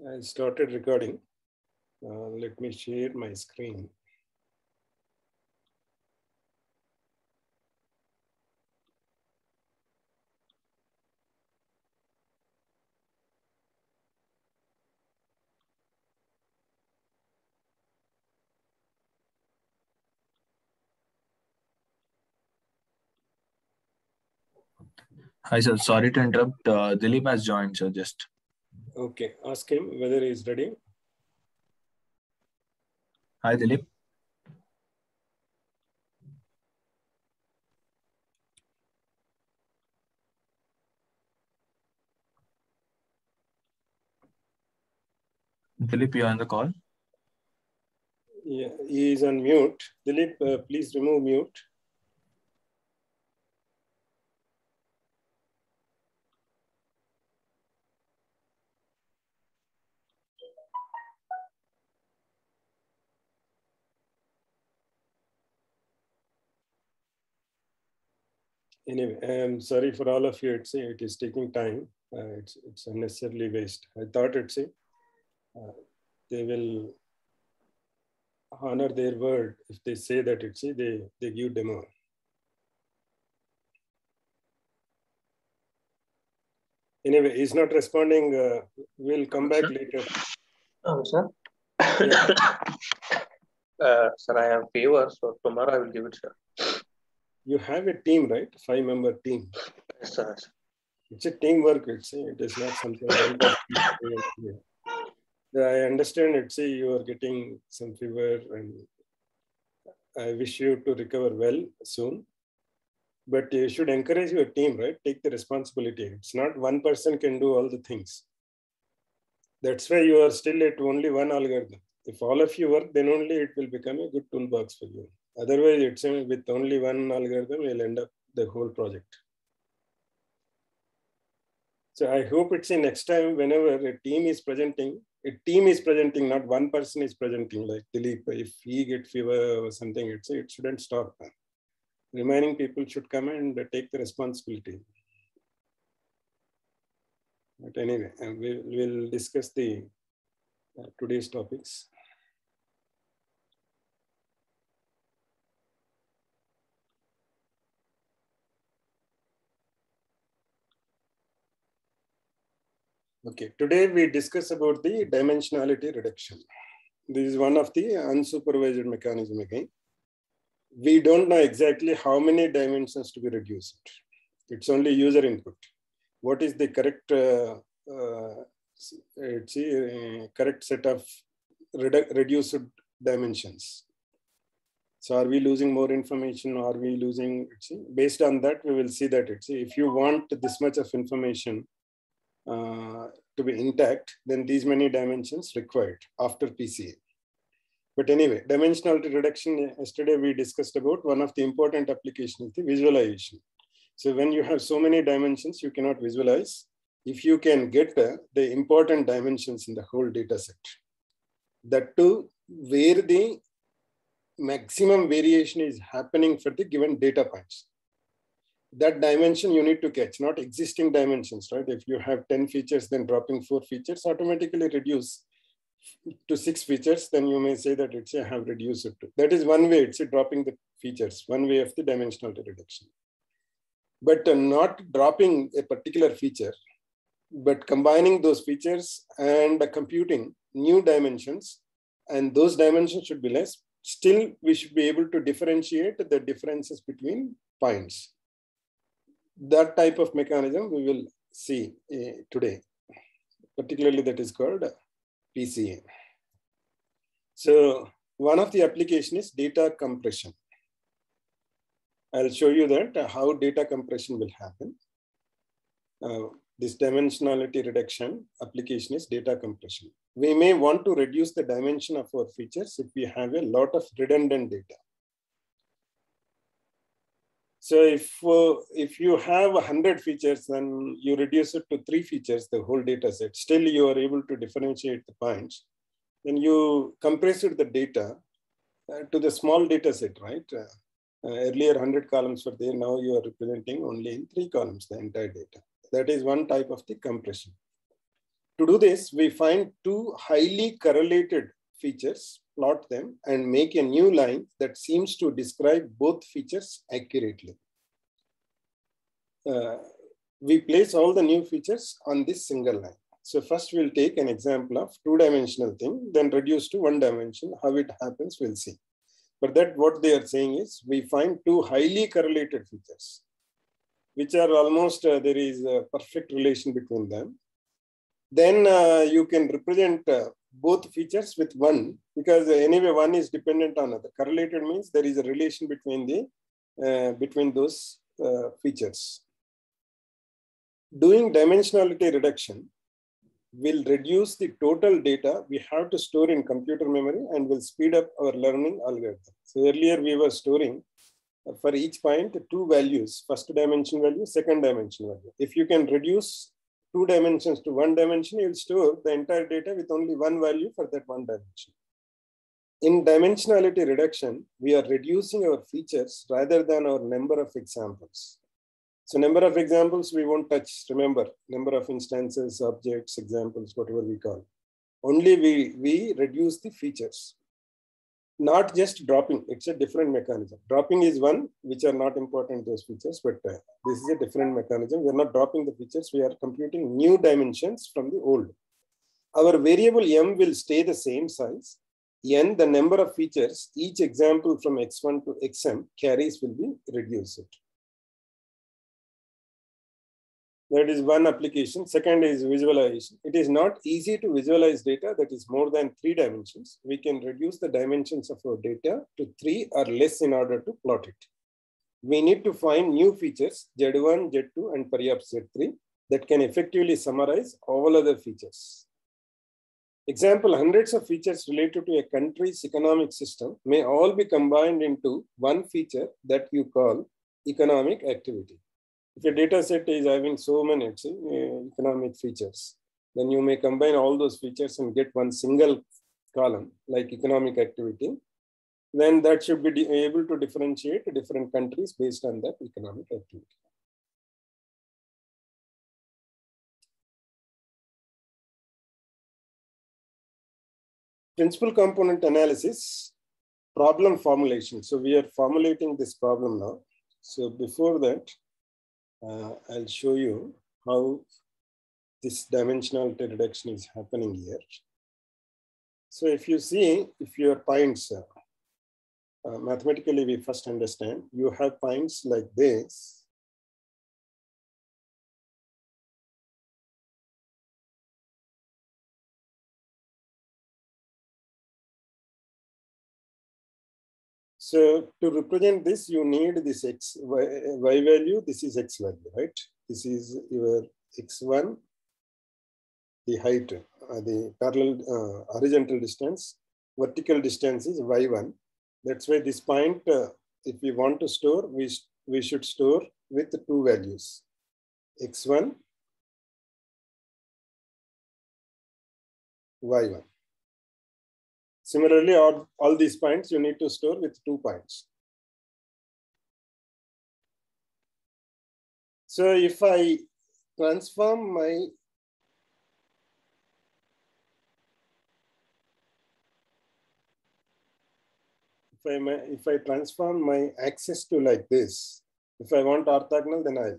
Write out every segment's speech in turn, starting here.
I started recording. Let me share my screen. Hi, sir. Sorry to interrupt. Dilip has joined, sir. Just. Okay, ask him whether he is ready. Hi, Dilip. Dilip, you are on the call. Yeah, he is on mute. Dilip, please remove mute. Anyway, I'm sorry for all of you. It is taking time. It's unnecessarily waste. I thought they will honor their word if they say that they give demo. Anyway, he's not responding. We'll come back later. Sir. Yeah. Sir, I have fever, so tomorrow I will give it, sir. You have a team, right? 5-member team. Yes, sir. It's a teamwork. It is not something one person. I understand. You are getting some fever, and I wish you to recover well soon. But you should encourage your team, right? Take the responsibility. It's not one person can do all the things. That's why you are still at only one algorithm. If all of you work, then only it will become a good toolbox for you. Otherwise, with only one algorithm, you'll end up the whole project. So I hope next time, whenever a team is presenting, not one person is presenting, like Dilip. If he get fever or something, it shouldn't stop. Remaining people should come and take the responsibility. But anyway, we'll discuss the today's topics. Okay, today we discuss about the dimensionality reduction. This is one of the unsupervised mechanism again. We don't know exactly how many dimensions to be reduced. It's only user input. What is the correct correct set of reduced dimensions? So are we losing more information? Are we losing? Based on that, we will see that if you want this much of information to be intact, then these many dimensions required after PCA. But anyway, dimensionality reduction, yesterday we discussed about one of the important applications is the visualization. So when you have so many dimensions, you cannot visualize. If you can get the important dimensions in the whole data set, that too, where the maximum variation is happening for the given data points. That dimension you need to catch, not existing dimensions, right? If you have 10 features, then dropping 4 features automatically reduce to 6 features, then you may say that I have reduced it to. That is one way, dropping the features, one way of the dimensionality reduction. But not dropping a particular feature, but combining those features and computing new dimensions, and those dimensions should be less. Still, we should be able to differentiate the differences between points. That type of mechanism we will see today, particularly that is called PCA. So one of the application is data compression. I'll show you that how data compression will happen. This dimensionality reduction application is data compression. We may want to reduce the dimension of our features if we have a lot of redundant data. So if you have 100 features, then you reduce it to 3 features, the whole data set. Still, you are able to differentiate the points. Then you compress the data to the small data set, right? Earlier 100 columns were there. Now you are representing only in 3 columns the entire data. That is one type of the compression. To do this, we find two highly correlated features, plot them, and make a new line that seems to describe both features accurately. We place all the new features on this single line. So first we'll take an example of two-dimensional thing, then reduce to one dimension. How it happens, we'll see. But that what they are saying is we find two highly correlated features, which are almost, there is a perfect relation between them. Then you can represent both features with one, because anyway, one is dependent on other. Correlated means there is a relation between the between those features. Doing dimensionality reduction will reduce the total data we have to store in computer memory and will speed up our learning algorithm. So earlier we were storing for each point two values, first dimension value, second dimension value. If you can reduce two dimensions to one dimension, you'll store the entire data with only one value for that one dimension. In dimensionality reduction, we are reducing our features rather than our number of examples. So number of examples we won't touch, remember, number of instances, objects, examples, whatever we call. Only we reduce the features. Not just dropping, it's a different mechanism. Dropping is one, which are not important, those features, but this is a different mechanism. We're not dropping the features, we are computing new dimensions from the old. Our variable m will stay the same size. N, the number of features, each example from x1 to xm carries will be reduced. That is one application. Second is visualization. It is not easy to visualize data that is more than 3 dimensions. We can reduce the dimensions of our data to 3 or less in order to plot it. We need to find new features, Z1, Z2, and perhaps Z3, that can effectively summarize all other features. Example, hundreds of features related to a country's economic system may all be combined into one feature that you call economic activity. If your data set is having so many economic features, then you may combine all those features and get one single column like economic activity. Then that should be able to differentiate different countries based on that economic activity. Principal component analysis, problem formulation. So we are formulating this problem now. So before that, I'll show you how this dimensionality reduction is happening here. So if you see, if your points, mathematically we first understand, you have points like this. So to represent this, you need this y value, this is x value, right? This is your x1, the height, the parallel horizontal distance, vertical distance is y1. That's why this point, if we want to store, we should store with the two values, x1, y1. Similarly, all these points you need to store with 2 points. So if I transform my if I transform my axis to like this, if I want orthogonal,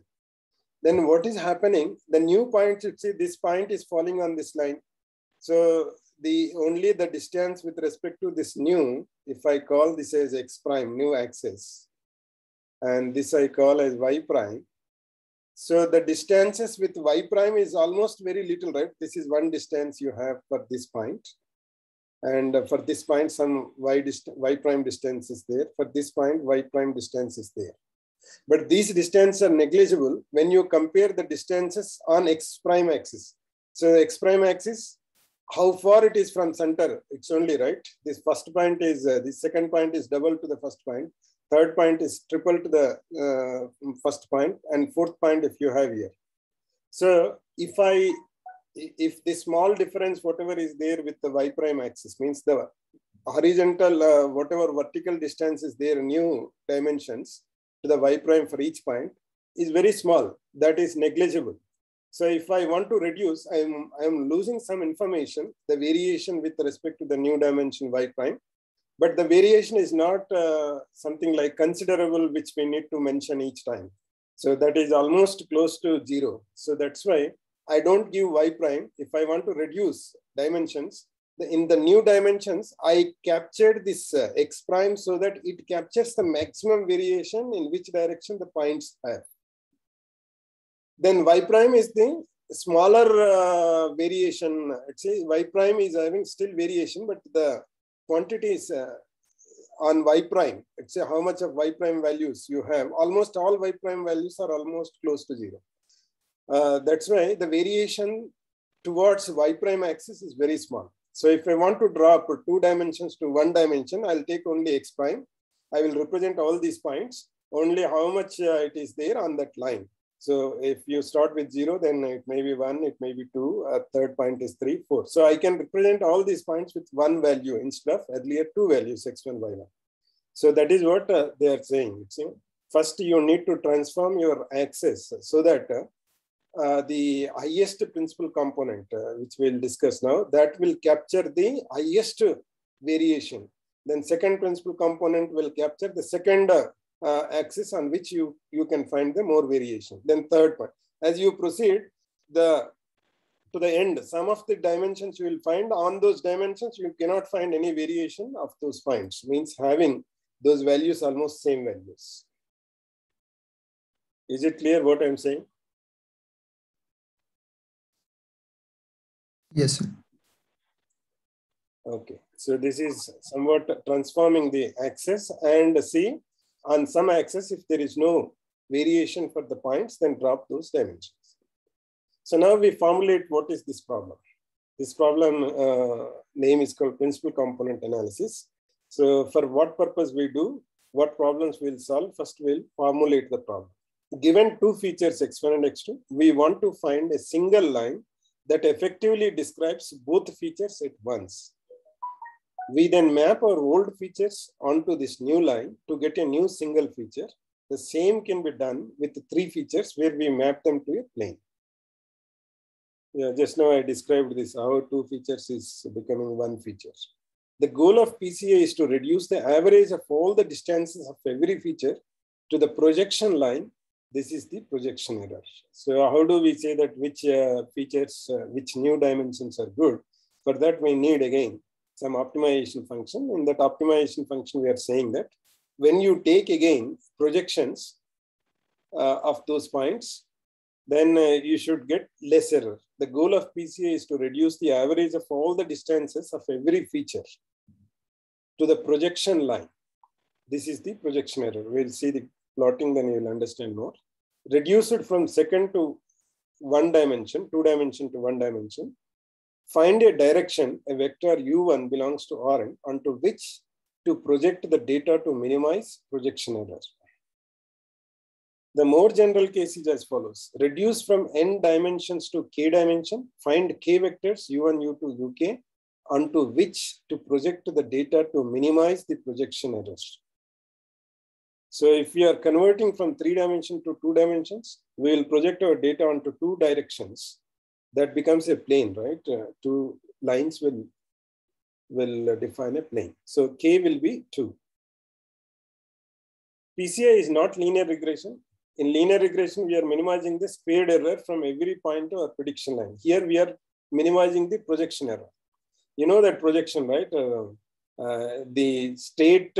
then what is happening? The new point, you see this point is falling on this line. So only the distance with respect to this new, if I call this as x prime, new axis, and this I call as y prime. So the distances with y prime is almost very little, right? This is one distance you have for this point. And for this point, some y prime distance is there. For this point, y prime distance is there. But these distances are negligible when you compare the distances on x prime axis. So the x prime axis, how far it is from center, it's only, right? This first point is, this second point is double to the first point. Third point is triple to the first point, and fourth point if you have here. So if the small difference, whatever is there with the y prime axis, means the horizontal, whatever vertical distance is there, new dimensions to the y prime for each point is very small, that is negligible. So if I want to reduce, I'm losing some information, the variation with respect to the new dimension y prime, but the variation is not something like considerable, which we need to mention each time. So that is almost close to 0. So that's why I don't give y prime. If I want to reduce dimensions, in the new dimensions, I captured this x prime so that it captures the maximum variation in which direction the points have. Then y prime is the smaller variation. Let's say y prime is having still variation, but the quantity is on y prime. Let's say how much of y prime values you have. Almost all y prime values are almost close to 0. That's why the variation towards y prime axis is very small. So if I want to drop 2 dimensions to 1 dimension, I'll take only x prime. I will represent all these points, only how much it is there on that line. So if you start with 0, then it may be 1, it may be 2, third point is 3, 4. So I can represent all these points with 1 value instead of earlier 2 values, x1, y1. So that is what they are saying. First, you need to transform your axis so that the highest principal component, which we'll discuss now, that will capture the highest variation. Then second principal component will capture the second axis on which you can find the more variation. Then third point, as you proceed to the end, some of the dimensions you will find on those dimensions, you cannot find any variation of those points, means having those values almost same values. Is it clear what I'm saying? Yes, sir. Okay, so this is somewhat transforming the axis, and see on some axis, if there is no variation for the points, then drop those dimensions. So now we formulate what is this problem. This problem name is called principal component analysis. So for what purpose we do, what problems we'll solve, first we'll formulate the problem. Given 2 features, x1 and x2, we want to find a single line that effectively describes both features at once. We then map our old features onto this new line to get a new single feature. The same can be done with 3 features where we map them to a plane. Yeah, just now I described this, how 2 features is becoming 1 feature. The goal of PCA is to reduce the average of all the distances of every feature to the projection line. This is the projection error. So how do we say that which features, which new dimensions are good? For that, we need again some optimization function. In that optimization function, we are saying that when you take again projections of those points, then you should get less error. The goal of PCA is to reduce the average of all the distances of every feature to the projection line. This is the projection error. We'll see the plotting, then you'll understand more. Reduce it from second to 1 dimension, 2 dimension to 1 dimension. Find a direction, a vector u1 belongs to Rn, onto which to project the data to minimize projection error. The more general case is as follows. Reduce from n dimensions to k dimension. Find k vectors u1, u2, uk, onto which to project the data to minimize the projection errors. So if we are converting from 3 dimensions to 2 dimensions, we will project our data onto 2 directions. That becomes a plane, right? 2 lines will define a plane. So K will be 2. PCA is not linear regression. In linear regression, we are minimizing the spared error from every point to our prediction line. Here we are minimizing the projection error. You know that projection, right? The state,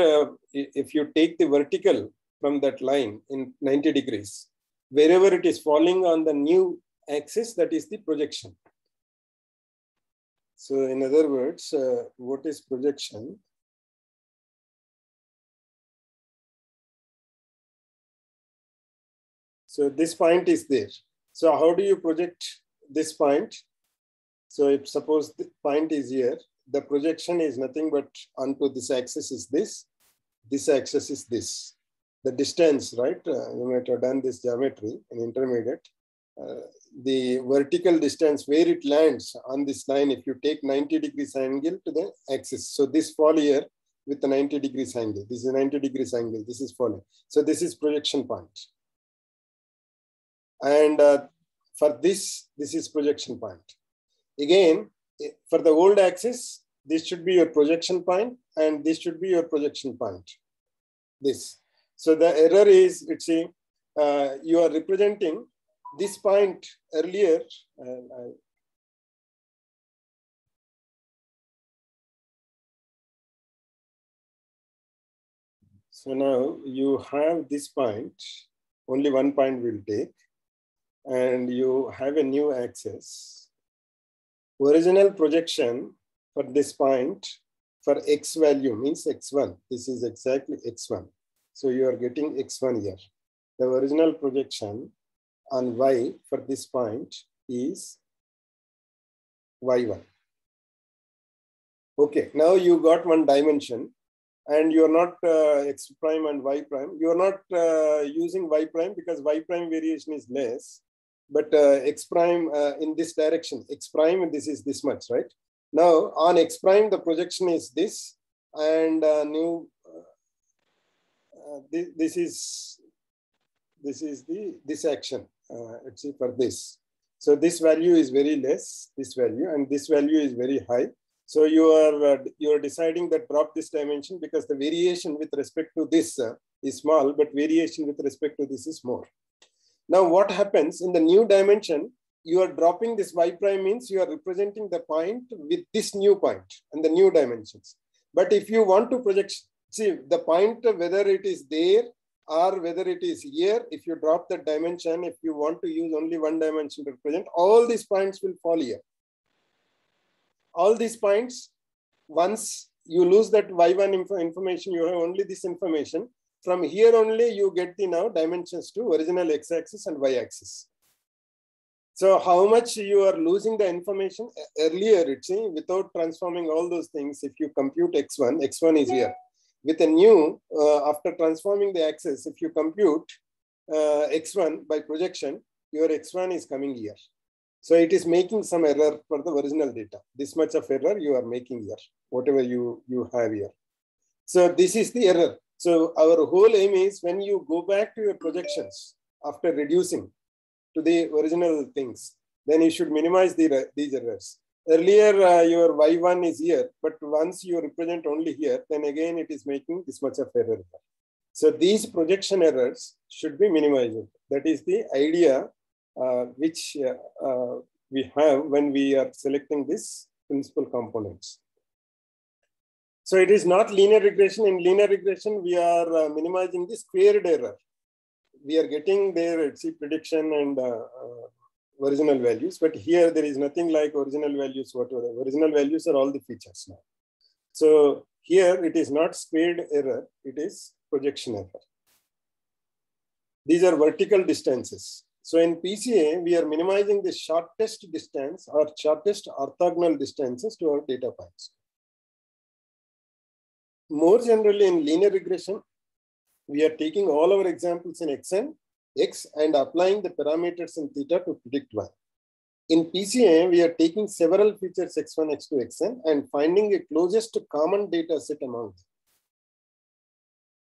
if you take the vertical from that line in 90 degrees, wherever it is falling on the new axis, that is the projection. So in other words, what is projection? So this point is there. So how do you project this point? So if suppose the point is here, the projection is nothing but onto this axis is this axis is this. The distance, right? You might have done this geometry in intermediate. The vertical distance where it lands on this line, if you take 90 degrees angle to the axis. So this fall here with the 90 degrees angle. This is 90 degrees angle. This is falling. So this is projection point. And For this is projection point. Again, for the old axis, this should be your projection point, and this should be your projection point. This. So the error is, let's say, you are representing this point earlier. So now you have this point, only one point will take, and you have a new axis. Original projection for this point for x value means x1. This is exactly x1. So you are getting x1 here. The original projection on y for this point is y1. Okay, now you got one dimension, and you are not x prime and y prime. You are not using y prime because y prime variation is less, but x prime in this direction, x prime, this is this much, right? Now on x prime, the projection is this, and this is this action, let's see, for this. So this value is very less, this value, and this value is very high. So you are deciding that drop this dimension because the variation with respect to this is small, but variation with respect to this is more. Now what happens in the new dimension, you are dropping this y prime means you are representing the point with this new point and the new dimensions. But if you want to project, see the point, whether it is there or whether it is here, if you drop the dimension, if you want to use only one dimension to represent, all these points will fall here. All these points, once you lose that y1 information, you have only this information. From here only you get the now dimensions to original x-axis and y-axis. So how much you are losing the information earlier, it's without transforming all those things. If you compute x1 is here. With a new, after transforming the axis, if you compute x1 by projection, your x1 is coming here. So it is making some error for the original data. This much of error you are making here, whatever you have here. So this is the error. So our whole aim is when you go back to your projections after reducing to the original things, then you should minimize these errors. Earlier, your y1 is here, but once you represent only here, then again it is making this much of error. So these projection errors should be minimized. That is the idea which we have when we are selecting these principal components. So it is not linear regression. In linear regression, we are minimizing the squared error. We are getting there, see, prediction and original values, but here there is nothing like original values, whatever. Original values are all the features now. So here it is not squared error, it is projection error. These are vertical distances. So in PCA, we are minimizing the shortest distance or shortest orthogonal distances to our data points. More generally in linear regression, we are taking all our examples in X and applying the parameters in theta to predict y. In PCA, we are taking several features x1, x2, xn and finding a closest common data set among them.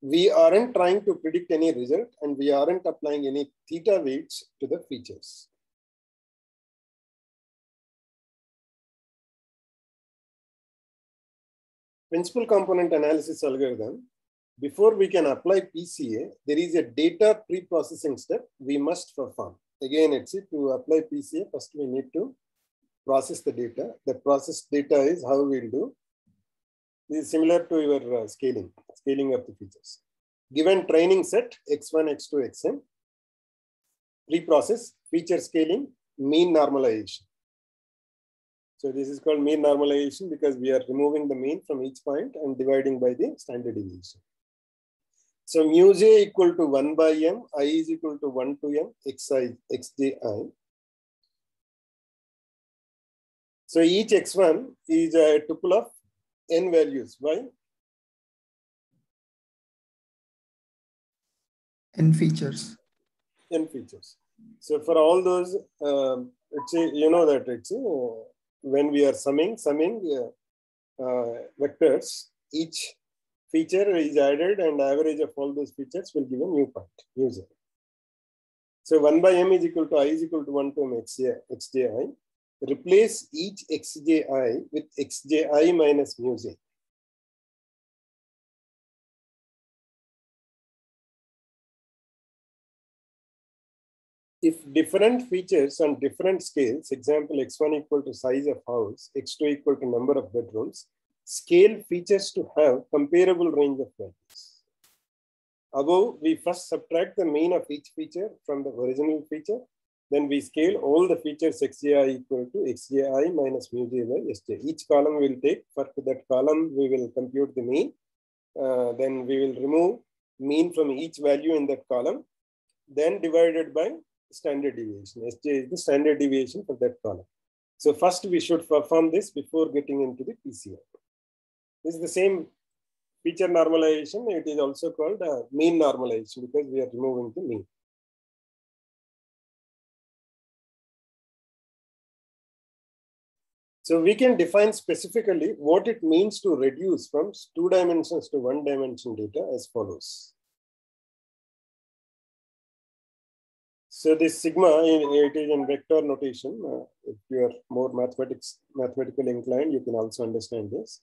We aren't trying to predict any result and we aren't applying any theta weights to the features. Principal component analysis algorithm. Before we can apply PCA, there is a data pre-processing step we must perform. Again, to apply PCA, first we need to process the data. The processed data is how we'll do. This is similar to your scaling of the features. Given training set, x1, x2, xn, pre-process, feature scaling, mean normalization. So this is called mean normalization because we are removing the mean from each point and dividing by the standard deviation. So mu j equal to 1 by m, I is equal to 1 to m, xj I. So each x1 is a tuple of n values. Why? N features. N features. So for all those, you know that when we are summing vectors, each feature is added and average of all those features will give a new point, user. So 1 by m is equal to I is equal to 1 to m xji. Replace each xji with xji minus mu j. If different features on different scales, example x1 equal to size of house, x2 equal to number of bedrooms, scale features to have comparable range of values. Above, we first subtract the mean of each feature from the original feature. Then we scale all the features xji equal to xji minus mu j by sj. Each column we will take. For that column, we will compute the mean. Then we will remove mean from each value in that column. Then divided by standard deviation. Sj is the standard deviation for that column. So first we should perform this before getting into the PCA. This is the same feature normalization. It is also called mean normalization because we are removing the mean. So we can define specifically what it means to reduce from 2 dimensions to 1 dimension data as follows. So this sigma, it is in vector notation. If you are more mathematically inclined, you can also understand this.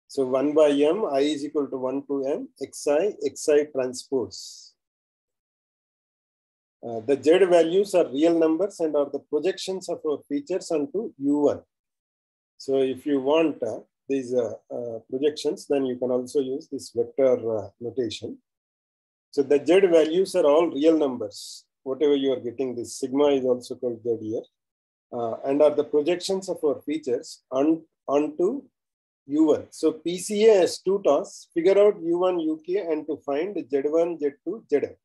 So 1 by m, I is equal to 1 to m, xi transpose. The z values are real numbers and are the projections of our features onto u1. So if you want these projections, then you can also use this vector notation. So the z values are all real numbers. Whatever you are getting, this sigma is also called z here, and are the projections of our features onto u1. So PCA has 2 tasks: figure out u1, uk, and to find z1, z2, zn.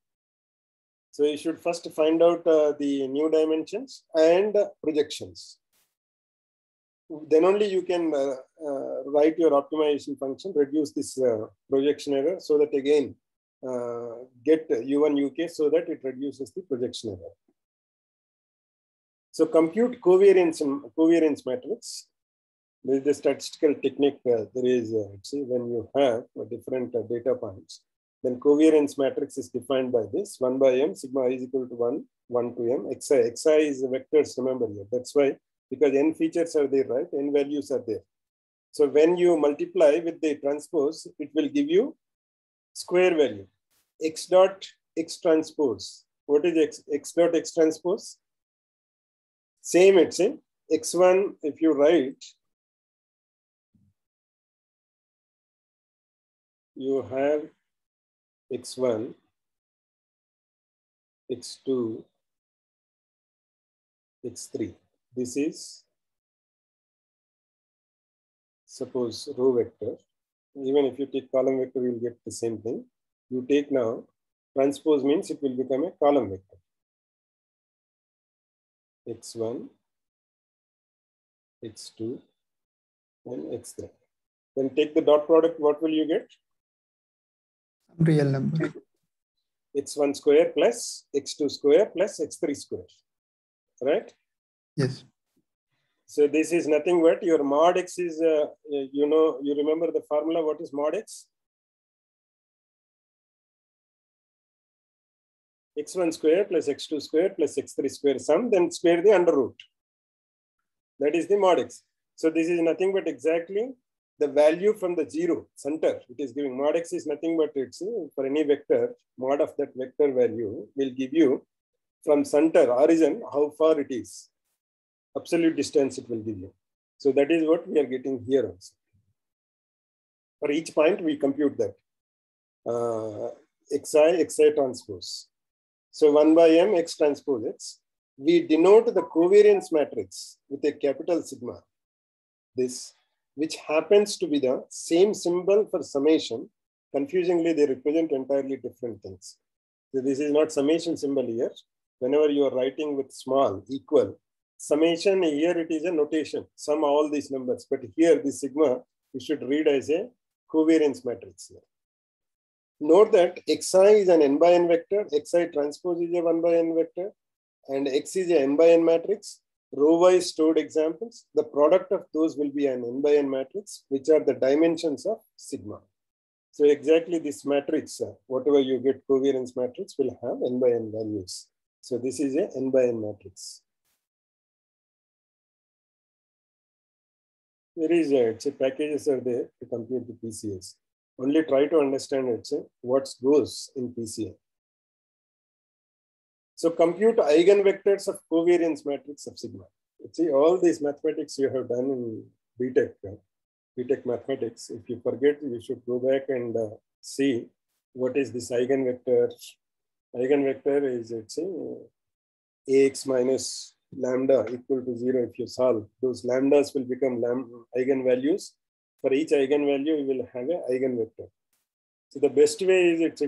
So you should first find out the new dimensions and projections. Then only you can write your optimization function, reduce this projection error, so that again get u1 uk so that it reduces the projection error. So compute covariance matrix. This is the statistical technique. There is when you have different data points, then covariance matrix is defined by this 1 by m, sigma is equal to 1 to m, xi is vectors, remember here. That's why, because n features are there, right? N values are there. So when you multiply with the transpose, it will give you square value, x dot x transpose. What is x dot x transpose? Same, it's in x1, if you write, you have x1, x2, x3. This is, suppose, row vector. Even if you take column vector, you will get the same thing. You take now, transpose means it will become a column vector. x1, x2, and x3. Then take the dot product, what will you get? Real number. x1 square plus x2 square plus x3 square, right? Yes. So this is nothing but your mod x is, you remember the formula, what is mod x? x1 square plus x2 square plus x3 square sum, then square the under root. That is the mod x. So this is nothing but exactly the value from the 0 center. It is giving mod x is nothing but it's for any vector, mod of that vector value will give you from center, origin, how far it is. Absolute distance it will give you. So that is what we are getting here also. For each point, we compute that. xi transpose. So 1 by m x transpose x. We denote the covariance matrix with a capital sigma. This, which happens to be the same symbol for summation. Confusingly, they represent entirely different things. So this is not summation symbol here. Whenever you are writing with small, equal, summation here it is a notation, sum all these numbers. But here, the sigma, you should read as a covariance matrix here. Note that xi is an n by n vector, xi transpose is a 1 by n vector, and x is a n by n matrix. Row-wise stored examples, the product of those will be an n by n matrix, which are the dimensions of sigma. So exactly this matrix, whatever you get covariance matrix will have n by n values. So this is a n by n matrix. There is packages are there to compute the PCS. Only try to understand what goes in PCA. So compute eigenvectors of covariance matrix of sigma. See, all these mathematics you have done in BTech mathematics. If you forget, you should go back and see what is this eigenvector. Eigenvector is ax minus lambda equal to 0. If you solve, those lambdas will become eigenvalues. For each eigenvalue, you will have an eigenvector. So the best way is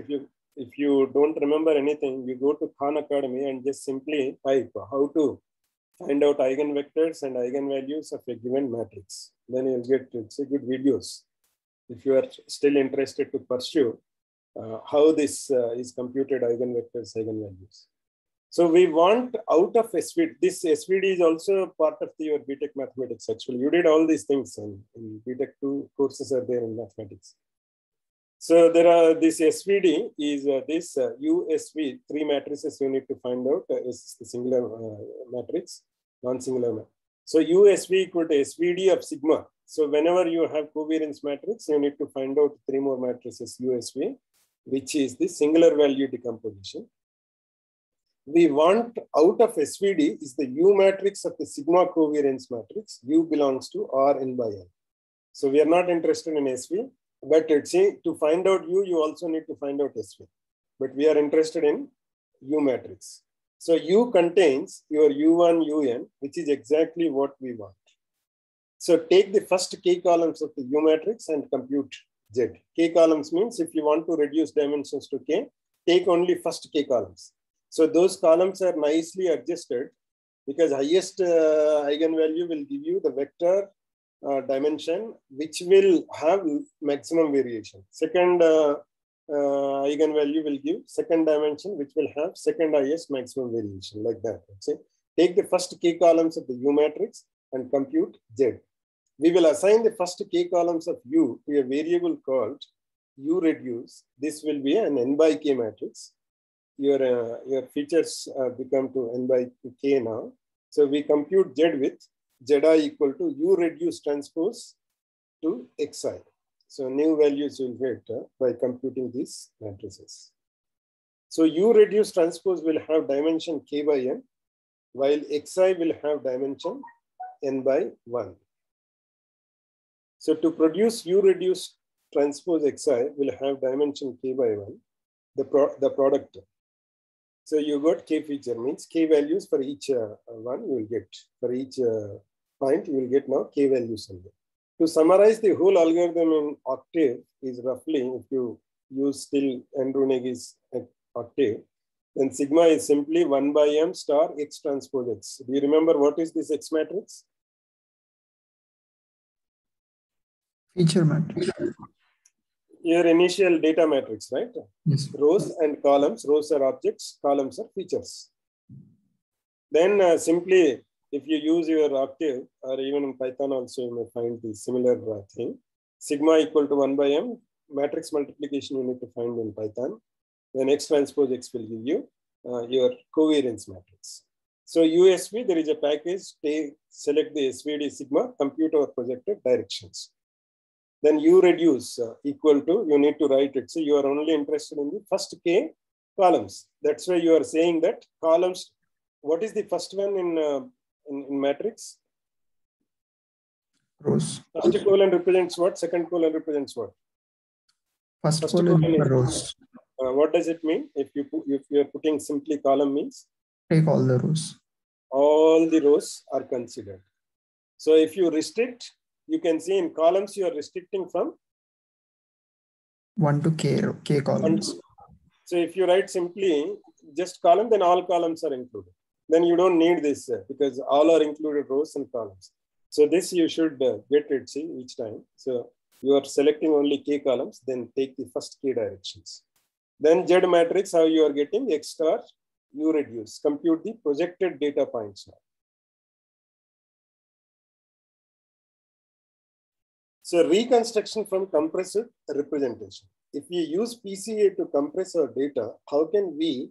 if you don't remember anything, you go to Khan Academy and just simply type how to find out eigenvectors and eigenvalues of a given matrix. Then you'll get good videos. If you are still interested to pursue how this is computed eigenvectors, eigenvalues. So we want out of SVD, this SVD is also part of your BTech mathematics. Actually, you did all these things in BTech 2 courses are there in mathematics. So there are this SVD is this USV, 3 matrices you need to find out is the singular matrix, non-singular matrix. So USV equal to SVD of sigma. So whenever you have covariance matrix, you need to find out 3 more matrices USV, which is the singular value decomposition. We want out of SVD is the U matrix of the sigma covariance matrix. U belongs to R n by N. So we are not interested in SV, but to find out U, you also need to find out SV. But we are interested in U matrix. So U contains your U1, UN, which is exactly what we want. So take the first k columns of the U matrix and compute Z. K columns means if you want to reduce dimensions to k, take only first k columns. So those columns are nicely adjusted because highest eigenvalue will give you the vector dimension, which will have maximum variation. Second eigenvalue will give second dimension, which will have second highest maximum variation, like that. Take the first k columns of the U matrix and compute Z. We will assign the first k columns of U to a variable called U reduce. This will be an n by k matrix. Your features become to n by k now. So we compute Z with Zi equal to U reduce transpose to Xi. So new values you'll get by computing these matrices. So U reduce transpose will have dimension k by n, while Xi will have dimension n by 1. So to produce U reduce transpose Xi will have dimension k by 1, the product. So you got k feature means k values for each one you will get. For each point you will get now k values only. To summarize the whole algorithm in octave is roughly, if you use still Andrew Nagy's octave, then sigma is simply 1 by m star x transpose x. Do you remember what is this X matrix? Feature matrix. Your initial data matrix, right? Yes. Rows and columns. Rows are objects, columns are features. Then simply, if you use your octave, or even in Python also, you may find the similar thing. Sigma equal to 1 by m, matrix multiplication you need to find in Python. Then X transpose X will give you your covariance matrix. So USV, there is a package, select the SVD sigma, compute our projected directions. Then U reduce equal to, you need to write it. So you are only interested in the first k columns. That's why you are saying that columns, what is the first one in matrix? Rows. First column represents what? Second column represents what? First column column is rows. What does it mean? If you are putting simply column means? Take all the rows. All the rows are considered. So if you restrict, you can see in columns you are restricting from 1 to k columns. So if you write simply just column, then all columns are included. Then you don't need this because all are included rows and columns. So this you should get it, see, each time. So you are selecting only k columns, then take the first k directions. Then Z matrix, how you are getting X star, U reduce. Compute the projected data points now. So reconstruction from compressed representation. If we use PCA to compress our data, how can we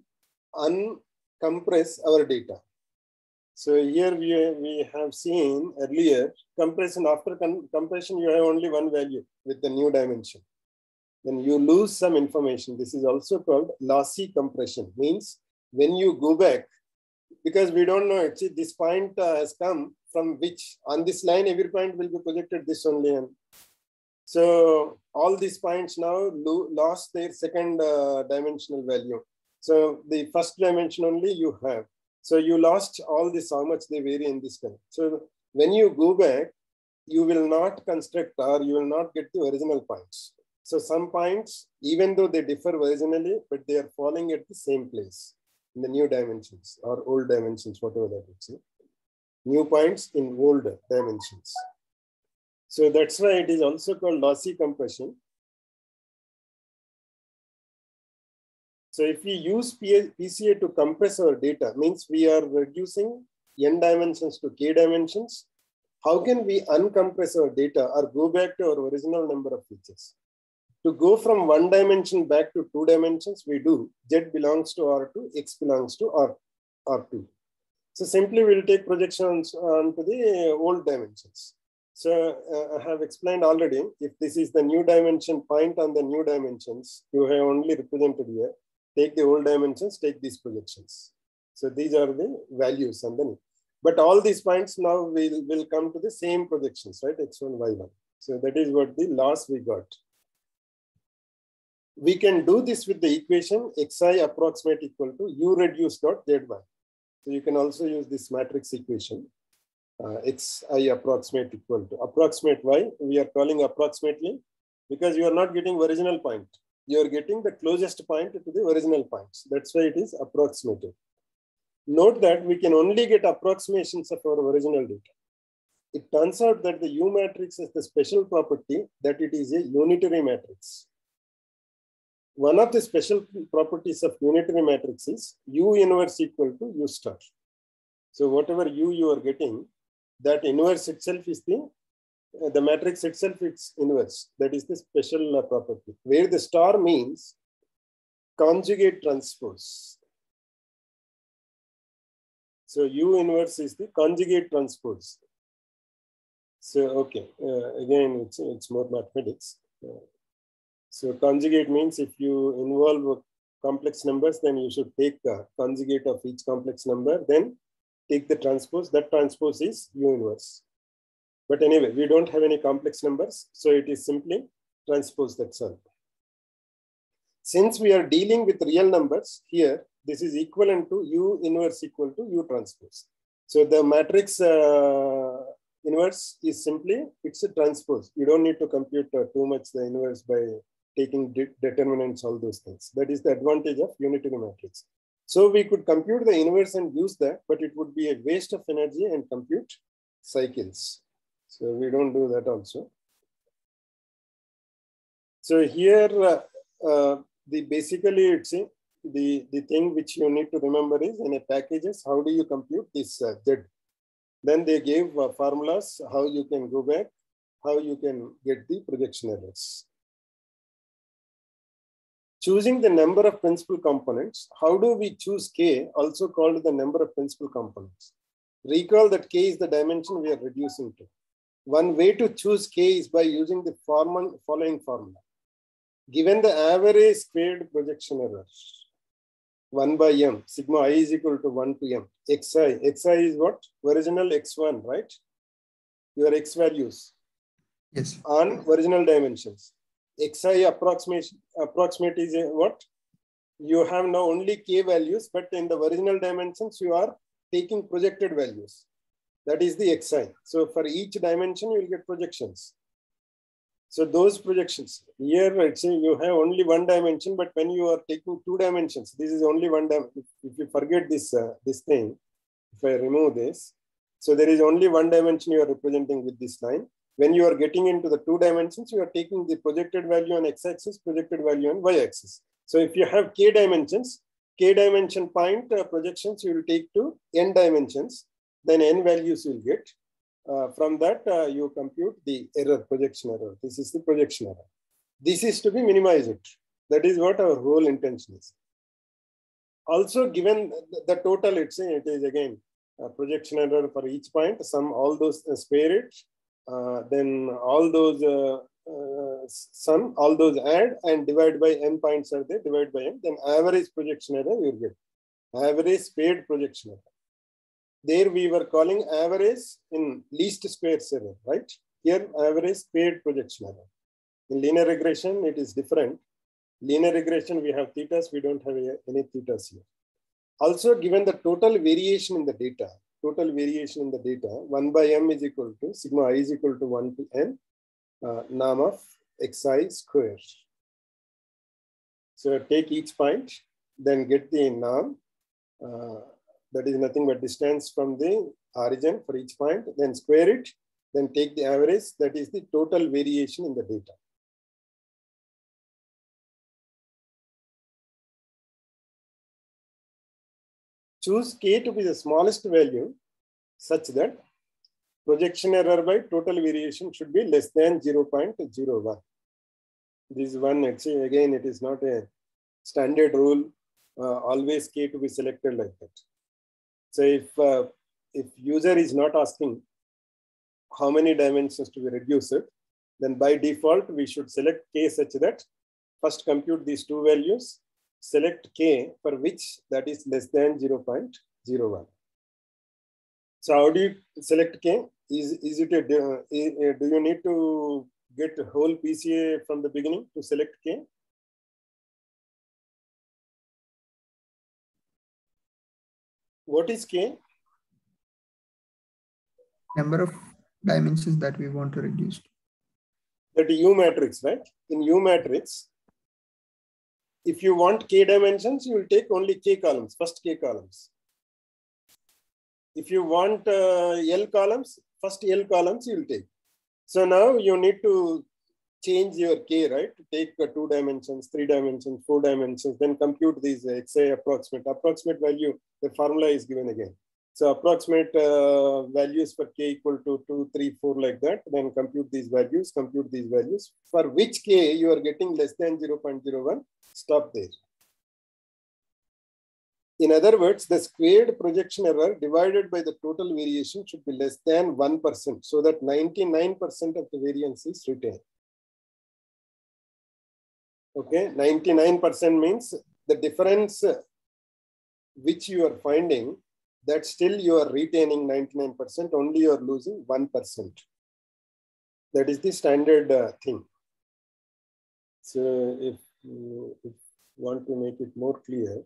compress our data. So here we have seen earlier compression. After compression, you have only one value with the new dimension. Then you lose some information. This is also called lossy compression. Means when you go back, because we don't know, see, this point has come from which, on this line, every point will be projected this only. And so all these points now lost their second dimensional value. So the first dimension only you have. So you lost all this, how much they vary in this time. So when you go back, you will not construct or you will not get the original points. So some points, even though they differ originally, but they are falling at the same place in the new dimensions or old dimensions, whatever that is. New points in old dimensions. So that's why it is also called lossy compression. So if we use PCA to compress our data, means we are reducing n dimensions to k dimensions. How can we uncompress our data or go back to our original number of features? To go from one dimension back to two dimensions, we do Z belongs to R2, X belongs to R2. So simply we'll take projections onto the old dimensions. So I have explained already, if this is the new dimension point on the new dimensions, you have only represented here. Take the old dimensions, take these projections. So these are the values underneath. But all these points now will come to the same projections, right? X1, Y1. So that is what the loss we got. We can do this with the equation xi approximate equal to u reduce dot zy. So you can also use this matrix equation. Xi approximate equal to approximate y. We are calling approximately because you are not getting original point. You are getting the closest point to the original points. That's why it is approximated. Note that we can only get approximations of our original data. It turns out that the U matrix has the special property that it is a unitary matrix. One of the special properties of unitary matrix is U inverse equal to U star. So whatever U you are getting, that inverse itself is the matrix itself, it's inverse. That is the special property, where the star means conjugate transpose. So U inverse is the conjugate transpose. So, okay, again, it's more mathematics. So conjugate means if you involve complex numbers, then you should take the conjugate of each complex number, then take the transpose. That transpose is U inverse. But anyway, we don't have any complex numbers, so it is simply transpose, that's all. Since we are dealing with real numbers here, this is equivalent to U inverse equal to U transpose. So the matrix inverse is simply, it's a transpose. You don't need to compute too much the inverse by taking determinants, all those things. That is the advantage of unitary matrix. So we could compute the inverse and use that, but it would be a waste of energy and compute cycles. So we don't do that also. So here, basically it's the thing which you need to remember is in a packages, how do you compute this Z? Then they gave formulas, how you can go back, how you can get the projection errors. Choosing the number of principal components. How do we choose K, also called the number of principal components? Recall that K is the dimension we are reducing to. One way to choose K is by using the following formula. Given the average squared projection error, 1 by m, sigma I is equal to 1 to m. Xi is what? Original x1, right? Your x values. Yes. On original dimensions. Xi approximate is what? You have now only k values, but in the original dimensions, you are taking projected values. That is the xi. So for each dimension, you will get projections. So those projections, here you have only one dimension, but when you are taking two dimensions, this is only one dimension. If you forget this, this thing, if I remove this, so there is only one dimension you are representing with this line. When you are getting into the two dimensions, you are taking the projected value on x-axis, projected value on y-axis. So if you have k dimensions, k dimension point projections you will take to n dimensions, then n values you will get. From that, you compute the error, projection error. This is the projection error. This is to be minimized. That is what our whole intention is. Also given the total, it is again projection error for each point, sum all those, spare it, then all those sum all those add and divide by n points are there, divide by n, then average projection error you will get. Average spared projection error. There we were calling average in least squares error, right? Here average spared projection error. In linear regression, it is different. Linear regression, we have thetas, we don't have any thetas here. Also given the total variation in the data, 1 by m is equal to sigma I is equal to 1 to n, norm of xi squared. So take each point, then get the norm. That is nothing but distance from the origin for each point, then square it, then take the average, that is the total variation in the data. Choose k to be the smallest value such that projection error by total variation should be less than 0.01. This one, again, it is not a standard rule, always k to be selected like that. So if user is not asking how many dimensions to be reduced, then by default, we should select k such that first compute these two values, select k for which that is less than 0.01. So how do you select k? Is it do you need to get whole PCA from the beginning to select k? What is k? Number of dimensions that we want to reduce. That U matrix, right? In U matrix, if you want k dimensions, you will take only k columns, first k columns. If you want L columns, first L columns you will take. So now you need to change your k, right? Take 2 dimensions, 3 dimensions, 4 dimensions, then compute these xi approximate value. The formula is given again. So approximate values for k equal to 2, 3, 4 like that. Then compute these values, For which k you are getting less than 0.01, stop there. In other words, the squared projection error divided by the total variation should be less than 1%, so that 99% of the variance is retained. Okay, 99% means the difference which you are finding, that still you are retaining 99%, only you are losing 1%. That is the standard thing. So if you want to make it more clear,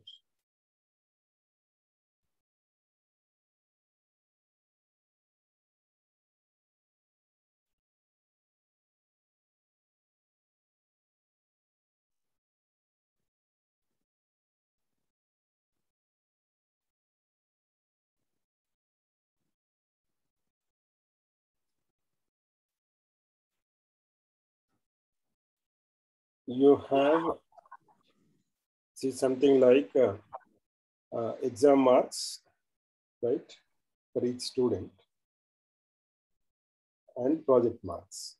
you have something like exam marks, right, for each student, and project marks.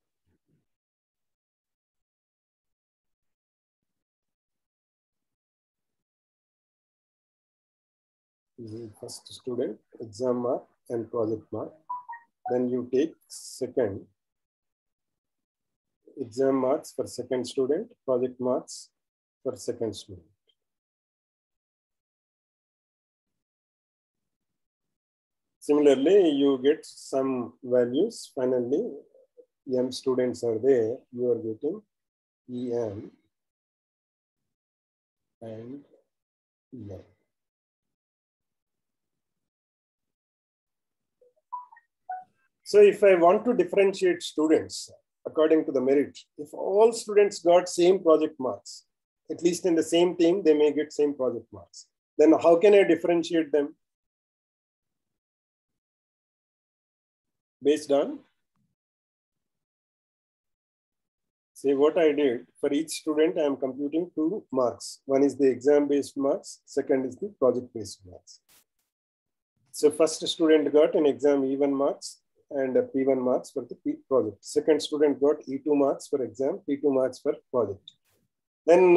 This is first student, exam mark and project mark. Then you take second, exam marks for second student, project marks for second student. Similarly, you get some values. Finally, M students are there. You are getting EM and EM. So if I want to differentiate students according to the merit, if all students got same project marks, at least in the same team, they may get same project marks. Then how can I differentiate them? Based on, say what I did, for each student, I am computing 2 marks. One is the exam-based marks, second is the project-based marks. So first student got an exam E1 marks and P1 marks for the project. Second student got E2 marks for exam, P2 marks for project. Then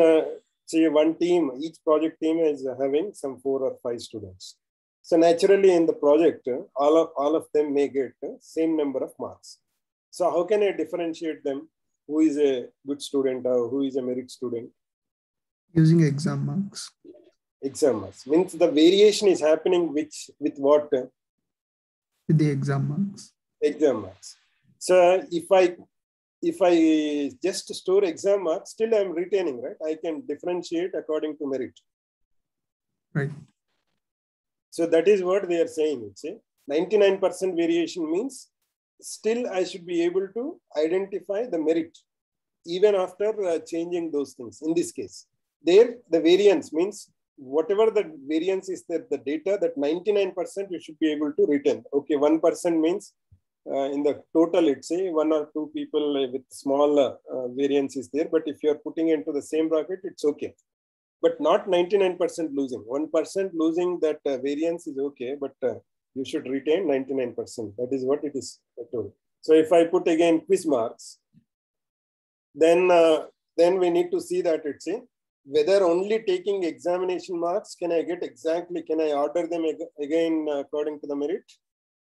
See, one team, each project team is having some 4 or 5 students. So naturally in the project, all of them may get same number of marks. So how can I differentiate them? Who is a good student or who is a merit student? Using exam marks. Exam marks means the variation is happening with what? With the exam marks. Exam marks. So if I just store exam marks, still I'm retaining, right? I can differentiate according to merit. Right. So that is what they are saying. It's a 99% variation means still I should be able to identify the merit even after changing those things. In this case, there the variance means whatever the variance is there, the data, that 99% you should be able to retain. Okay, 1% means in the total, let's say 1 or 2 people with small variance is there. But if you are putting into the same bracket, it's okay. But not 99% losing. 1% losing that variance is okay, but you should retain 99%. That is what it is told. So if I put again quiz marks, then we need to see that it's a whether only taking examination marks can I get exactly, can I order them again according to the merit,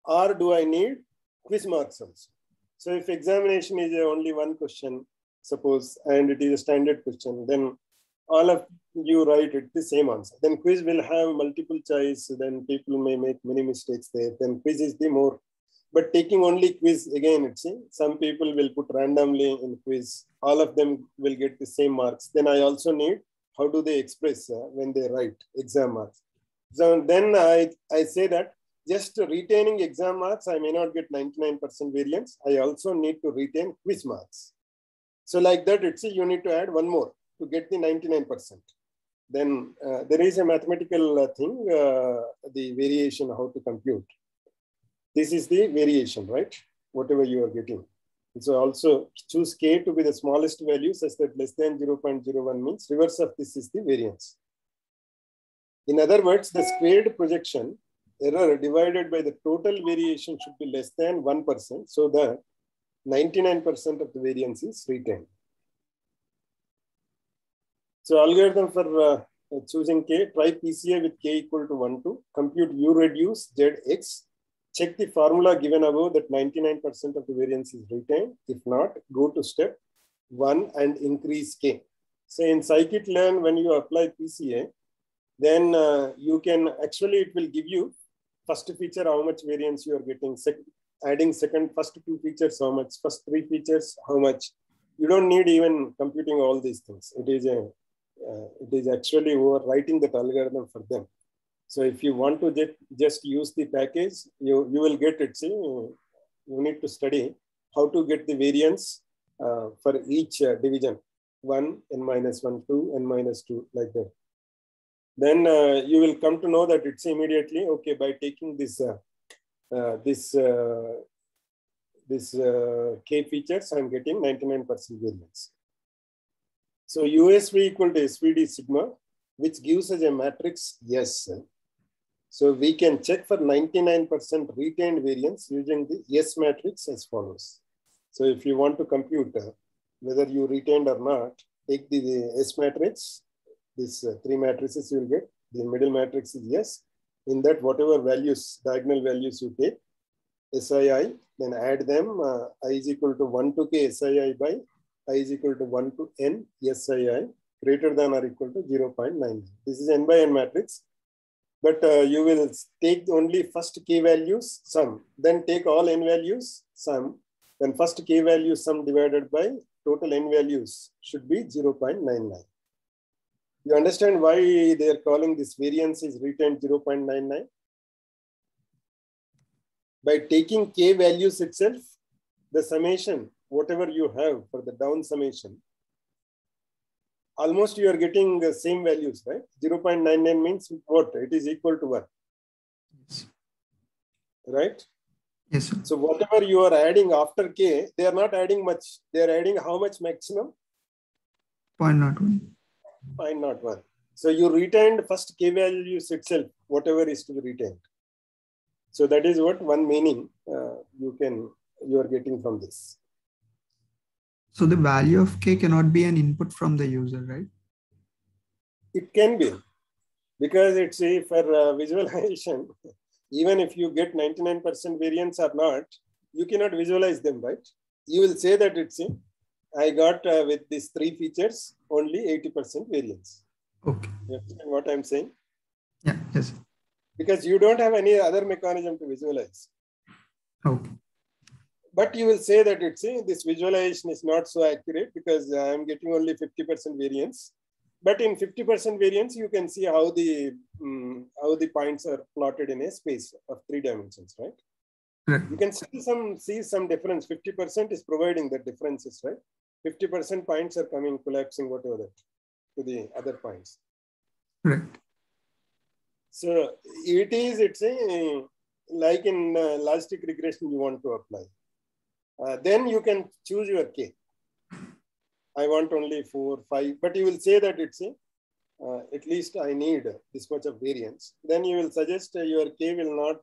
or do I need quiz marks also? So if examination is only one question, suppose, and it is a standard question, then all of you write it the same answer. Then quiz will have multiple choice, then people may make many mistakes there. Then quiz is the more, but taking only quiz, again, it's some people will put randomly in quiz, all of them will get the same marks. Then I also need, how do they express when they write exam marks? So then I say that just retaining exam marks, I may not get 99% variance. I also need to retain quiz marks. So like that, it's you need to add one more to get the 99%. Then there is a mathematical thing, the variation, how to compute. This is the variation, right? Whatever you are getting. So also choose k to be the smallest value such that less than 0.01 means reverse of this is the variance. In other words, the squared projection error divided by the total variation should be less than 1%, so that 99% of the variance is retained. So algorithm for choosing k, try PCA with k equal to 1 to compute U reduce ZX. Check the formula given above that 99% of the variance is retained. If not, go to step 1 and increase k. So in scikit-learn, when you apply PCA, then you can actually, it will give you first feature, how much variance you are getting, adding first 2 features, how much, first 3 features, how much. You don't need even computing all these things. It is actually overwriting that algorithm for them. So if you want to just use the package, you will get it. See, you need to study how to get the variance for each division, 1, n-1, 2, n-2, like that. Then you will come to know that it's immediately, okay, by taking this k features, I'm getting 99% variance. So USV equal to SVD sigma, which gives us a matrix S. So we can check for 99% retained variance using the S matrix as follows. So if you want to compute whether you retained or not, take the S matrix, these 3 matrices you will get. The middle matrix is S. In that, whatever values, diagonal values you take, SII, then add them, I is equal to 1 to k SII by I is equal to 1 to n SII greater than or equal to 0.9. This is n by n matrix. But you will take only first k values, sum, then take all n values, sum, then first k value sum divided by total n values should be 0.99. You understand why they are calling this variance is retained 0.99? By taking k values itself, the summation, whatever you have for the down summation, almost you are getting the same values, right? 0.99 means what? It is equal to 1. Yes. Right? Yes, sir. So whatever you are adding after k, they are not adding much. They are adding how much maximum? 0.01. 0.01. So you retained first k values itself, whatever is to be retained. So that is what one meaning you are getting from this. So the value of k cannot be an input from the user, right? It can be, because it's for visualization, even if you get 99% variance or not, you cannot visualize them, right? You will say that it's I got with these 3 features only 80% variance. Okay. You understand what I'm saying? Yeah. Yes. Because you don't have any other mechanism to visualize. Okay. But you will say that it's this visualization is not so accurate because I'm getting only 50% variance. But in 50% variance, you can see how the points are plotted in a space of 3 dimensions, right? Right. You can see some difference. 50% is providing the differences, right? 50% points are coming, collapsing, whatever that, to the other points. Right. So it's like in logistic regression you want to apply. Then you can choose your K. I want only 4, 5, but you will say that it's at least I need this much of variance. Then you will suggest your K will not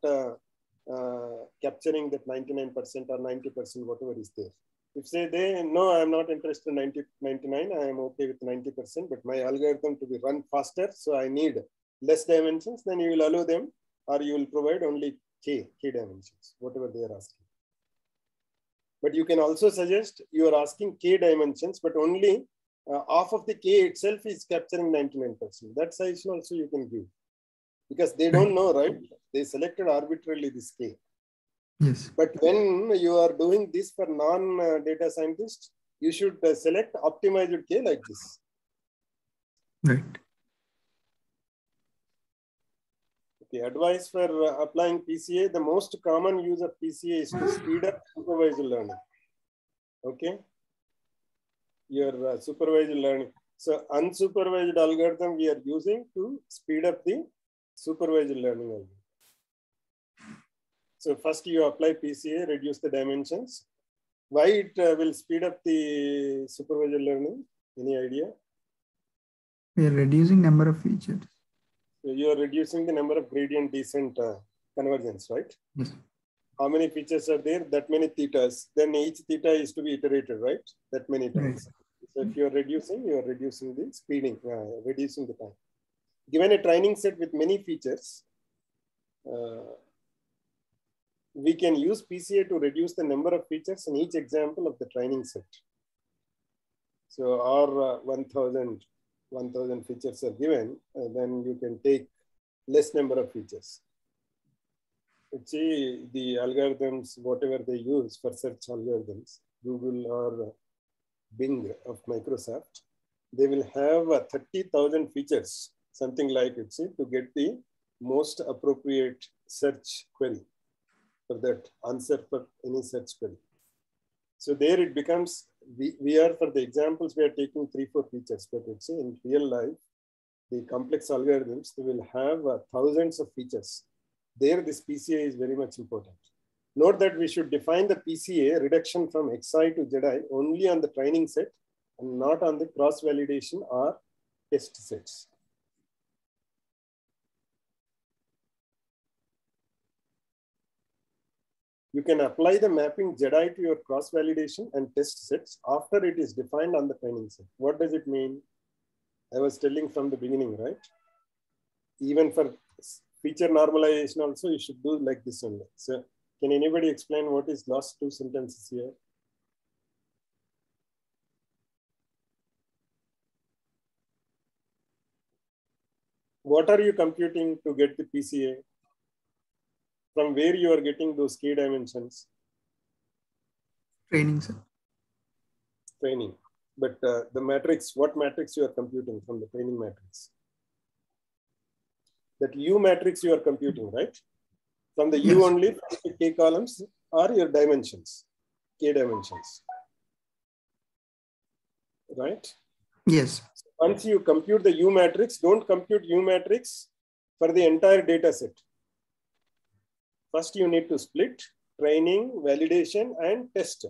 capturing that 99% or 90%, whatever is there. If say no, I'm not interested in 99, I am okay with 90%, but my algorithm to be run faster, so I need less dimensions, then you will allow them, or you will provide only K dimensions, whatever they are asking. But you can also suggest you are asking K dimensions, but only half of the K itself is capturing 99%. That size also you can give. Because they don't know, right? They selected arbitrarily this K. Yes. But when you are doing this for non-data scientists, you should select optimized K like this. Right. Okay, advice for applying PCA. The most common use of PCA is to speed up supervised learning. Okay. Your supervised learning. So unsupervised algorithm we are using to speed up the supervised learning algorithm. So first you apply PCA, reduce the dimensions. Why it will speed up the supervised learning? Any idea? We are reducing number of features. So you are reducing the number of gradient descent convergence, right? Yes. How many features are there? That many thetas. Then each theta is to be iterated, right? That many times. Right. So if you are reducing the speeding, reducing the time. Given a training set with many features, we can use PCA to reduce the number of features in each example of the training set. So our 1000 features are given, then you can take less number of features. See the algorithms, whatever they use for search algorithms, Google or Bing of Microsoft, they will have 30,000 features, something like it, see, to get the most appropriate search query for that answer for any search query. So there it becomes, we are, for the examples, we are taking 3-4 features, but it's in real life, the complex algorithms, they will have thousands of features. There, this PCA is very much important. Note that we should define the PCA reduction from Xi to Zi only on the training set and not on the cross-validation or test sets. You can apply the mapping Zi to your cross-validation and test sets after it is defined on the training set. What does it mean? I was telling from the beginning, right? Even for feature normalization also, you should do like this only. So can anybody explain what is last 2 sentences here? What are you computing to get the PCA? From where you are getting those K dimensions? Training set. Training. But the matrix, what matrix you are computing from the training matrix? That U matrix you are computing, right? From the U only, K columns are your dimensions, K dimensions, right? Yes. Once you compute the U matrix, don't compute U matrix for the entire data set. First, you need to split training, validation, and test.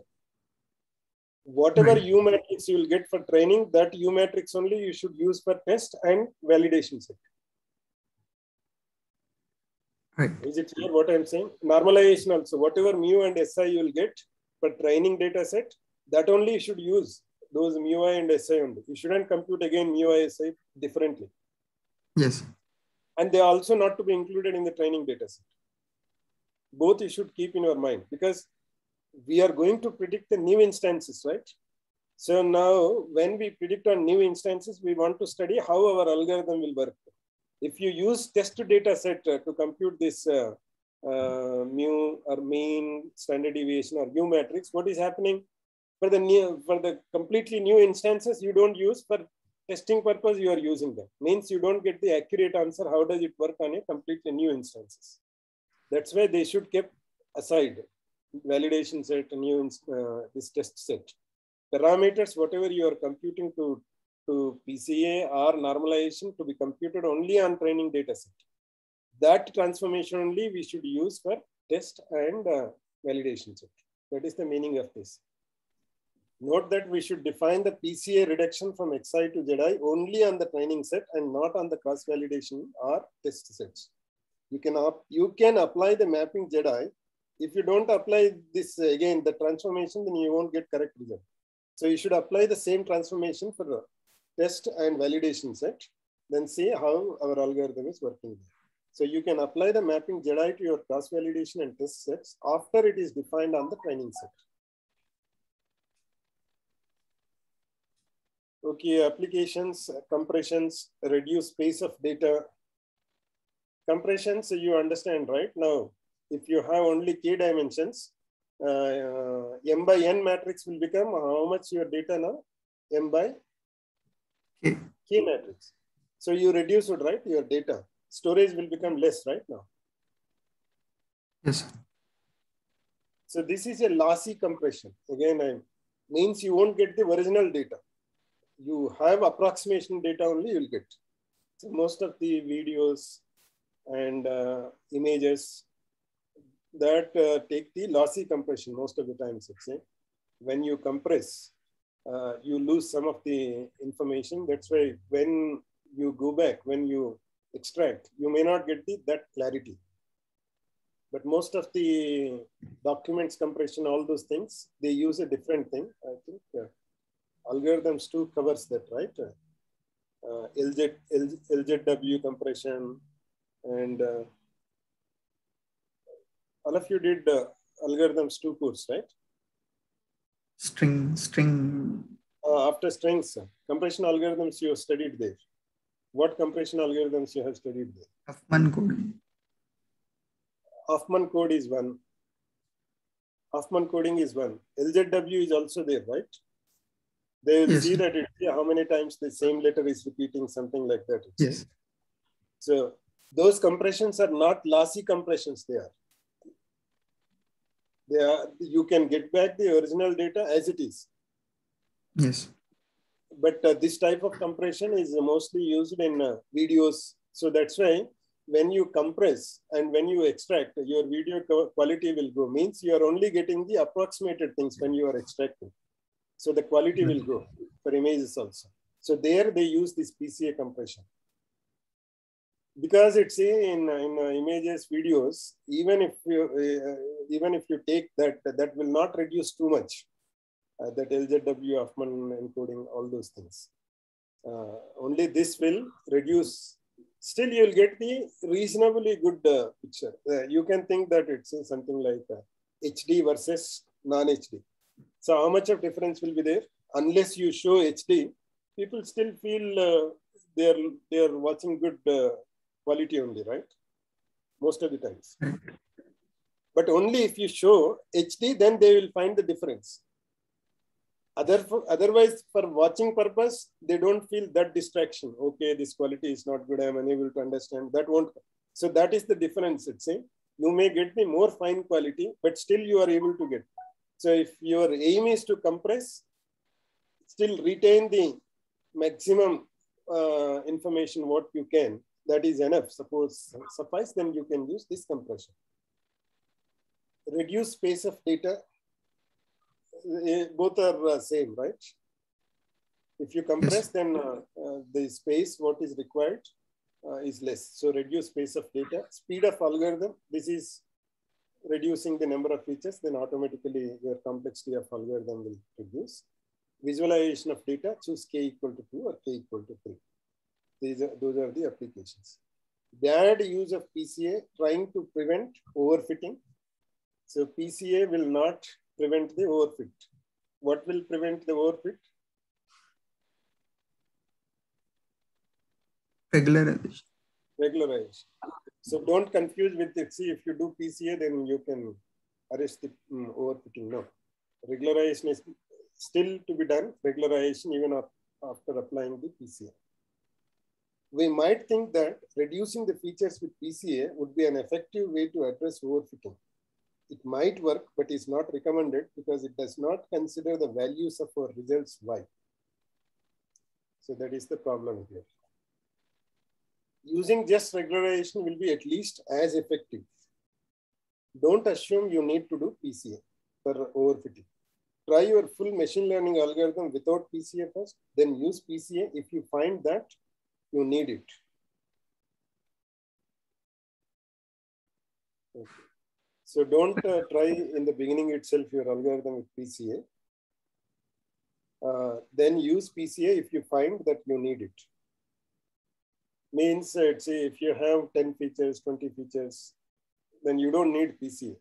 Whatever U matrix you will get for training, that U matrix only you should use for test and validation set. Right. Is it clear what I'm saying? Normalization also, whatever mu and SI you will get for training data set, that only you should use those mu I and SI only. You shouldn't compute again mu I, SI differently. Yes. And they are also not to be included in the training data set. Both you should keep in your mind, because we are going to predict the new instances, right? So now when we predict on new instances, we want to study how our algorithm will work. If you use test data set to compute this mu or mean, standard deviation or U matrix, what is happening? For the completely new instances, you don't use. For testing purpose, you are using them. Means you don't get the accurate answer. How does it work on a completely new instances? That's why they should keep aside validation set, new this test set. Parameters, whatever you are computing to PCA or normalization, to be computed only on training data set. That transformation only we should use for test and validation set. That is the meaning of this. Note that we should define the PCA reduction from Xi to Zi only on the training set and not on the cross validation or test sets. You can apply the mapping Zi. If you don't apply this again, the transformation, then you won't get correct result. So you should apply the same transformation for the test and validation set, then see how our algorithm is working. So you can apply the mapping Zi to your cross validation and test sets after it is defined on the training set. Okay, applications, compressions, reduce space of data. Compressions, you understand, right? Now, if you have only k dimensions, m by n matrix will become how much your data now? M by k matrix. So you reduce it, right? Your data. Storage will become less right now. Yes. So this is a lossy compression. Again, means you won't get the original data. You have approximation data only you'll get. So most of the videos and images that take the lossy compression most of the times. When you compress, you lose some of the information. That's why when you go back, when you extract, you may not get that clarity. But most of the documents compression, all those things, they use a different thing. I think algorithms too covers that, right? LZW compression, and all of you did algorithms 2 course, right? String. After strings, compression algorithms you have studied there. What compression algorithms you have studied there? Huffman coding. Huffman code is one. Huffman coding is one. LZW is also there, right? They will see that how many times the same letter is repeating, something like that. Yes. So those compressions are not lossy compressions. They are. You can get back the original data as it is. Yes. But this type of compression is mostly used in videos. So that's why when you compress and when you extract, your video quality will go. Means you are only getting the approximated things when you are extracting. So the quality will go for images also. So there they use this PCA compression. Because it's in images, videos, even if you take that, that will not reduce too much. That LZW, Huffman encoding, all those things. Only this will reduce. Still, you will get the reasonably good picture. You can think that it's something like HD versus non-HD. So how much of difference will be there? Unless you show HD, people still feel they are watching good quality only, right? Most of the times. But only if you show HD, then they will find the difference. Otherwise, for watching purpose, they don't feel that distraction. Okay, this quality is not good. I'm unable to understand. That won't. So that is the difference. You may get the more fine quality, but still you are able to get. So if your aim is to compress, still retain the maximum information what you can, that is enough. Suffice, then you can use this compression. Reduce space of data. Both are same, right? If you compress, then the space what is required is less. So reduce space of data. Speed of algorithm. This is reducing the number of features, then automatically your complexity of algorithm will reduce. Visualization of data, choose k equal to 2 or k equal to 3. Those are the applications. Bad use of PCA trying to prevent overfitting. So PCA will not prevent the overfit. What will prevent the overfit? Regularization. Regularization. So don't confuse with it. See, if you do PCA, then you can arrest the overfitting. No. Regularization is still to be done. Regularization even after applying the PCA. We might think that reducing the features with PCA would be an effective way to address overfitting. It might work, but is not recommended because it does not consider the values of our results Y. So that is the problem here. Using just regularization will be at least as effective. Don't assume you need to do PCA for overfitting. Try your full machine learning algorithm without PCA first, then use PCA if you find that you need it. Okay. So don't try in the beginning itself your algorithm with PCA. Then use PCA if you find that you need it. Means, say, if you have 10 features, 20 features, then you don't need PCA.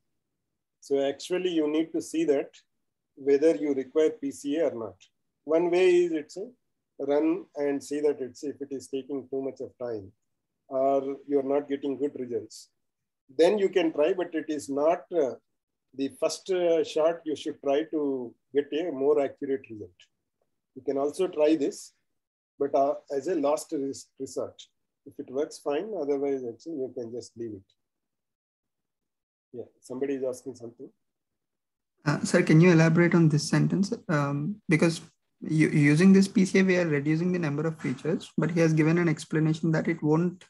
So actually you need to see that whether you require PCA or not. One way is run and see that if it is taking too much of time or you're not getting good results. Then you can try, but it is not the first shot. You should try to get a more accurate result. You can also try this, but as a last resort. If it works, fine. Otherwise, you can just leave it. Yeah, somebody is asking something. Sir, can you elaborate on this sentence? Because using this PCA, we are reducing the number of features, but he has given an explanation that it won't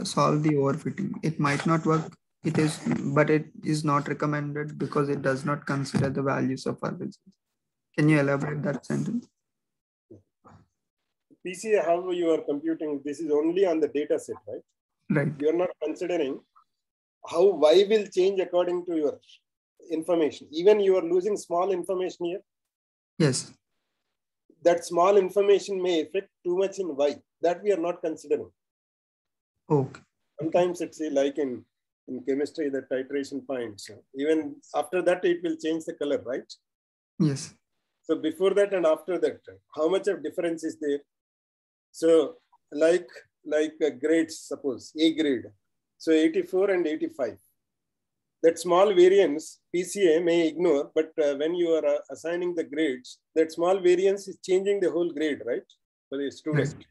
solve the overfitting. It might not work. It is, but it is not recommended because it does not consider the values of our results. Can you elaborate that sentence? PCA, how you are computing, this is only on the data set, right? Right. You are not considering how Y will change according to your information. Even you are losing small information here. Yes. That small information may affect too much in Y. That we are not considering. Okay. Sometimes it's like in chemistry, the titration points. Even after that, it will change the color, right? Yes. So before that and after that, how much of difference is there? So like grades, suppose A grade. So 84 and 85. That small variance PCA may ignore, but when you are assigning the grades, that small variance is changing the whole grade, right? For the student. Right.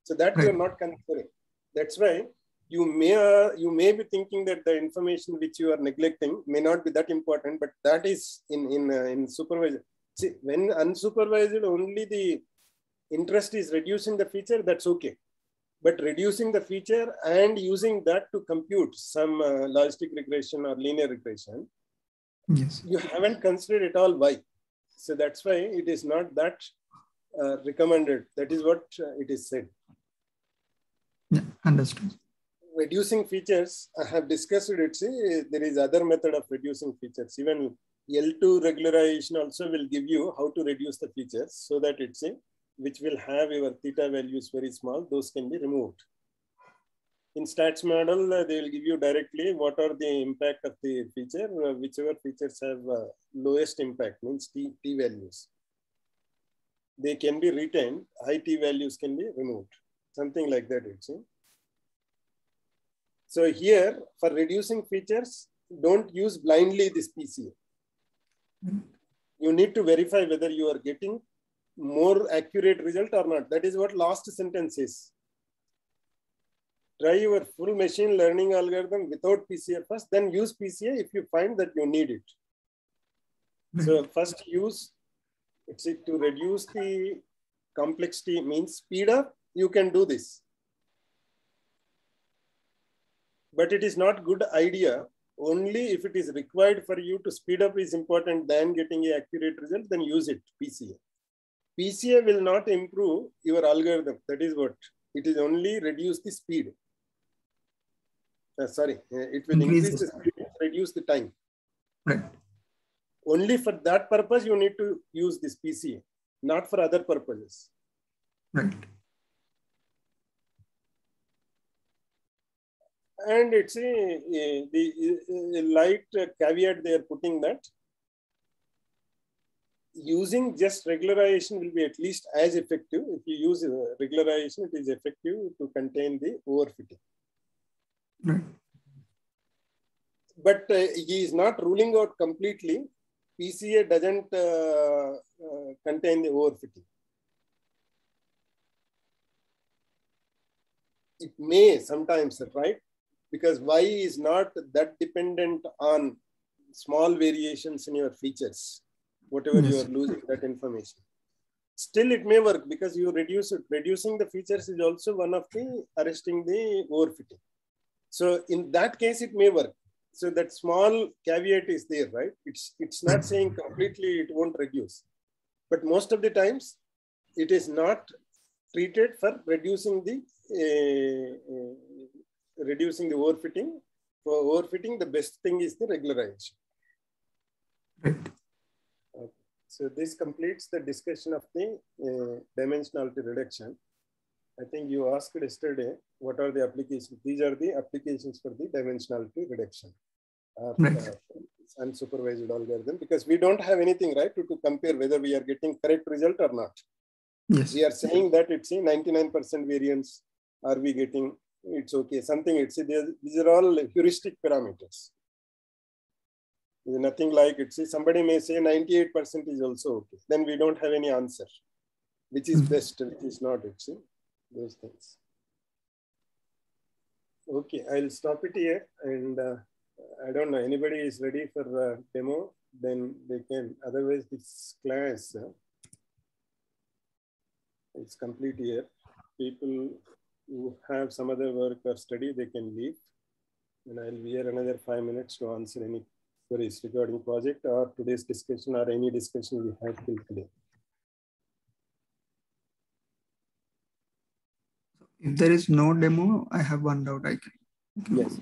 So that you are not considering. That's why you may be thinking that the information which you are neglecting may not be that important, but that is in supervised. See, when unsupervised, only the interest is reducing the feature, that's okay. But reducing the feature and using that to compute some logistic regression or linear regression, yes, you haven't considered it all Y. So that's why it is not that recommended. That is what it is said. Yeah, understood. Reducing features, I have discussed it. See, there is other method of reducing features. Even L2 regularization also will give you how to reduce the features so that it's which will have your theta values very small, those can be removed. In stats model, they will give you directly what are the impact of the feature, whichever features have lowest impact, means T values. They can be retained, high T values can be removed. Something like that, it's. So here, for reducing features, don't use blindly this PCA. You need to verify whether you are getting more accurate result or not. That is what last sentence is. Try your full machine learning algorithm without PCA first, then use PCA if you find that you need it. So first use, to reduce the complexity means speed up, you can do this. But it is not good idea. Only if it is required for you to speed up is important than getting an accurate result, then use it, PCA. PCA will not improve your algorithm. That is what. It is only reduce the speed. It will increase the speed, reduce the time. Right. Only for that purpose, you need to use this PCA, not for other purposes. Right. And it's the light caveat they are putting that using just regularization will be at least as effective. If you use regularization, it is effective to contain the overfitting. Right. But he is not ruling out completely. PCA doesn't contain the overfitting. It may sometimes, right? Because Y is not that dependent on small variations in your features, whatever you are losing that information. Still, it may work because you reduce it. Reducing the features is also one of the arresting the overfitting. So in that case, it may work. So that small caveat is there, right? It's not saying completely it won't reduce, but most of the times it is not treated for reducing the overfitting. For overfitting, the best thing is the regularization. Right. Okay. So this completes the discussion of the dimensionality reduction. I think you asked yesterday, what are the applications? These are the applications for the dimensionality reduction. Unsupervised algorithm, because we don't have anything, right, to compare whether we are getting correct result or not. Yes. We are saying that it's a 99% variance. Are we getting, it's okay. Something, these are all heuristic parameters. There's nothing like it. See, somebody may say 98% is also okay. Then we don't have any answer. Which is best, which is not, it's those things. Okay, I'll stop it here. And I don't know, anybody is ready for demo, then they can. Otherwise, this class is complete here. People who have some other work or study, they can leave. And I'll be here another 5 minutes to answer any queries regarding project or today's discussion or any discussion we had till today. If there is no demo, I have one doubt. I can. Yes.